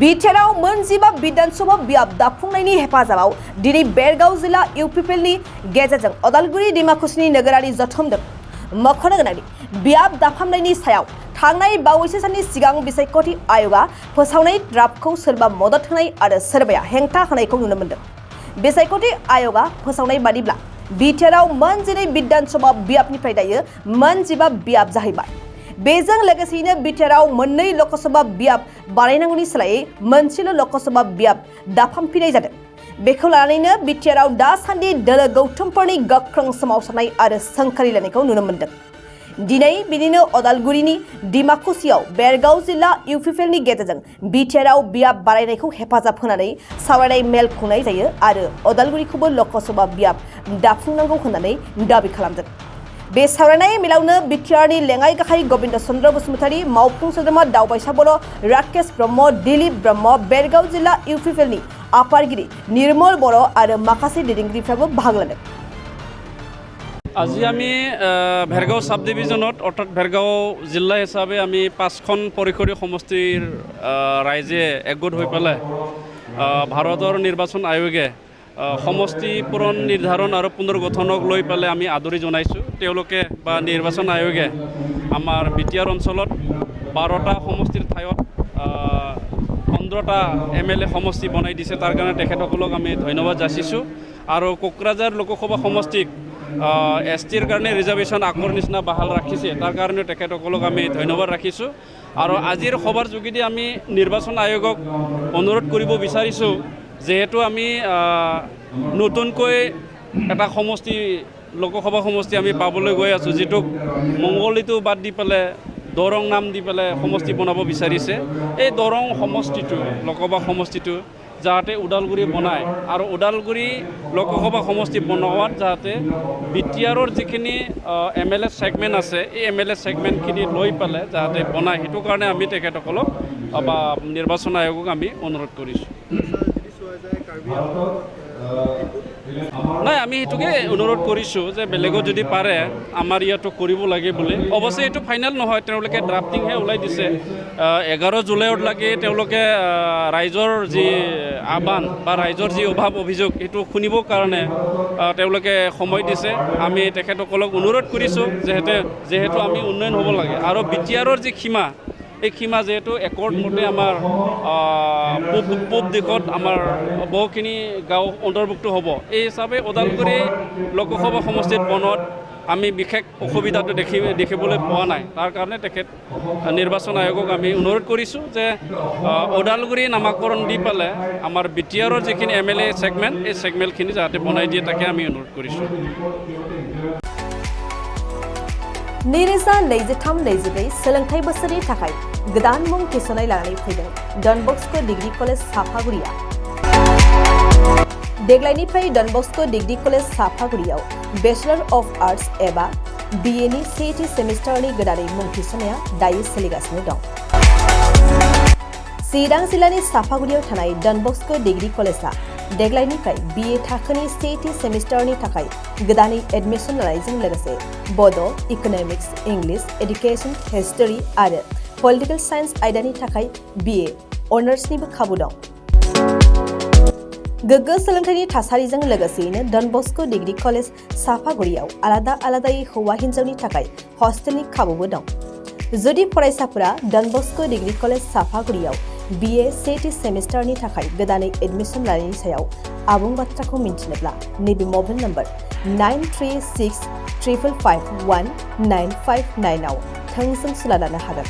बिथेराव मोनजिबा विधानसभा बियाब दाफुंनायनि हेफाजाबाव दिनै बेरगाव जिल्ला इउपिपिएलनि गेजेरजों अदालगुरि डिमाकुसिनि नोगोरारि जथुमदों मख'नो गोनांदि बियाब दाफामनायनि सायाव थांनाय बावैसो साननि सिगां बिसायख'थि आय'गा फोसावनाय ड्राफ्टखौ सोरबा मदद होनाय आरो सोरबाया हेंथा होनायखौ नुनो मोन्दों। बिसायख'थि आय'गा फोसावनाय बादिब्ला बिथेराव मोनजिनै विधानसभा बियाबनिफ्राय दायो मोनजिबा बियाब जाहैबाय। बेजों लोगोसेयैनो बिथेराव मोननै लकसभा बियाब बानायनांगौनि सोलायै मोनसेल' लकसभा बियाब दाफामफिननाय जादों। बेखौ लानानैनो बिटिआरआव दासान्दि दोलो गौथुमफोरनि गोख्रों सोमावसारनाय आरो सोंखारिलायनायखौ नुनो मोन्दों। दिनै बिदिनो अदालगुरिनि डिमाकुसियाव बेरगाव जिल्ला इउपिपिएलनि गेजेरजों बिटिआरआव बियाब बानायनायखौ हेफाजाब होनानै सावरायनाय मेल खुंनाय जायो आरो अदालगुरिखौबो लकसभा बियाब दाफुंनांगौ होननानै दाबि खालामदों। बे सावरायनाय मेलावनो बिटिआरनि लेङाइ गाहाय गबिन्द चन्द्र बसुमतारी, मावफुं सोद्रोमा दावबायसा बर' राकेश ब्रह्म, दिलीप ब्रह्म, बेरगाव जिल्ला इउपिपिएलनि आफादगिरि निर्मल बर' आरो माखासे दैदेनगिरिफ्राबो बाहागो लादों। আজি আমি ভেৰগাঁও সাব ডিভিজনত অৰ্থাৎ ভেৰগাঁও জিলা হিচাপে আমি 5খন পৰিষদীয় সমষ্টিৰ ৰাইজে একগোট হৈ পেলাই ভাৰতৰ নিৰ্বাচন আয়োগে সমষ্টি পূৰণ নিৰ্ধাৰণ আৰু পুনৰ্গঠনক লৈ পেলাই আমি আদৰি জনাইছোঁ। তেওঁলোকে বা নিৰ্বাচন আয়োগে আমাৰ বিটিআৰ অঞ্চলত 12টা সমষ্টিৰ ঠাইত 15টা MLA সমষ্টি বনাই দিছে। তাৰ কাৰণে তেখেতসকলক আমি ধন্যবাদ যাচিছোঁ। আৰু কোকৰাঝাৰ লোকসভা সমষ্টিক STৰ কাৰণে ৰিজাৰ্ভেশ্যন আগৰ নিচিনা বাহাল ৰাখিছে, তাৰ কাৰণে তেখেতসকলক আমি ধন্যবাদ ৰাখিছোঁ। আৰু আজিৰ সভাৰ যোগেদি আমি নিৰ্বাচন আয়োগক অনুৰোধ কৰিব বিচাৰিছোঁ, যেহেতু আমি নতুনকৈ এটা সমষ্টি লোকসভা সমষ্টি আমি পাবলৈ গৈ আছোঁ, যিটোক মংগলীটো বাদ দি পেলাই দৰং নাম দি পেলাই সমষ্টি বনাব বিচাৰিছে। এই দৰং সমষ্টিটো লোকসভা সমষ্টিটো যাতে ওদালগুৰি বনায় আৰু ওদালগুৰি লোকসভা সমষ্টি বনোৱাত যাতে বিটিআৰৰ যিখিনি MLA ছেগমেণ্ট আছে, এই MLA ছেগমেণ্টখিনি লৈ পেলাই যাতে বনায়, সেইটো কাৰণে আমি তেখেতসকলক বা নিৰ্বাচন আয়োগক আমি অনুৰোধ কৰিছোঁ। নাই, আমি সেইটোকে অনুৰোধ কৰিছোঁ যে বেলেগত যদি পাৰে আমাৰ ইয়াতো কৰিব লাগে বুলি। অৱশ্যে এইটো ফাইনেল নহয়, তেওঁলোকে ড্ৰাফটিংহে ওলাই দিছে। 11 জুলাইত লাগে তেওঁলোকে ৰাইজৰ যি আহ্বান বা ৰাইজৰ যি অভাৱ অভিযোগ সেইটো শুনিবৰ কাৰণে তেওঁলোকে সময় দিছে। আমি তেখেতসকলক অনুৰোধ কৰিছোঁ যিহেতু আমি উন্নয়ন হ'ব লাগে আৰু বিটিআৰৰ যি সীমা, এই সীমা যিহেতু একৰ্ড মতে আমাৰ পূব দিশত আমাৰ বহুখিনি গাঁও অন্তৰ্ভুক্ত হ'ব। এই হিচাপে ওদালগুৰি লোকসভা সমষ্টিত বনোৱাত আমি বিশেষ অসুবিধাটো দেখিবলৈ পোৱা নাই। তাৰ কাৰণে নিৰ্বাচন আয়োগক আমি অনুৰোধ কৰিছোঁ যে ওদালগুৰি নামাকৰণ দি পেলাই আমাৰ বিটিআৰৰ যিখিনি MLA ছেগমেণ্ট, এই ছেগমেণ্টখিনি যাতে বনাই দিয়ে, তাকে আমি অনুৰোধ কৰিছোঁ। नैरोजा 23-24 सोलोंथाइ बोसोरनि थाखाय गोदान मुं थिसननाय लानानै फैदों डन बस्क' डिग्री कलेज साफागुरिया। देग्लायनिफ्राय डन बस्क' डिग्री कलेज साफागुरियाव बेचलर अफ आर्ट्स एबा BA नि सेथि सेमिस्टारनि गोदानै मुं थिसननाया दायो सोलिगासिनो दं। चिरां जिल्लानि साफागुरियाव थानाय डन बस्क' डिग्री कलेजआ देग्लायनिफ्राय BA थाखोनि सेथि सेमिस्टारनि थाखाय गोदानै एडमिसन लानायजों लोगोसे बड', इक'नमिक्स, इंलिश, एडुकेशन, हिस्टरी आरो पलिटिकल साइन्स आयदानि थाखाय BA अनार्सनिबो खाबु दं। गोग्गो सोलोंथाइनि थासारिजों लोगोसेयैनो डन बस्क' डिग्री कलेज साफागुरियाव आलादा आलादायै हौवा हिन्जावनि थाखाय हस्टेलनि खाबुबो दं। जुदि फरायसाफोरा done Bosco' degree college साफागुरियाव BA सेथि सेमिस्टारनि थाखाय गोदानै एडमिसन लानायनि सायाव आबुं बाथ्राखौ मिन्थिनोब्ला नैबे मबाइल नम्बर 9365551959 आव थोंजों सुला लानो हागोन।